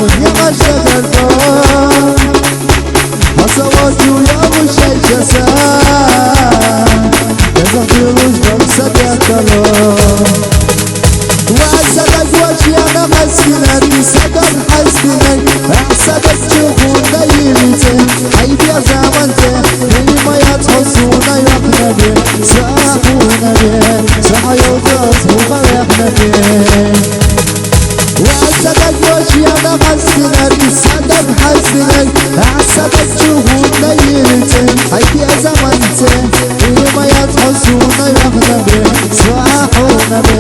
يا مجد الدار حصوات ويا وشي جسام يزغ في وجدك صدق الله وأسدك وجهي أنا مسكنك صدق حسنك أحسدك تشوفون دايرتي حيب يا زمنتي اللي ما يتحسونا يقنا بي صاحونا بي صح يوجد وغرقنا بي وأسدك وجهي أنا مسكنك صدق حسنك أحسدك تشوفون دايرتي حيب يا زمنتي اللي ما يتحسونا يقنا بي صاحونا بي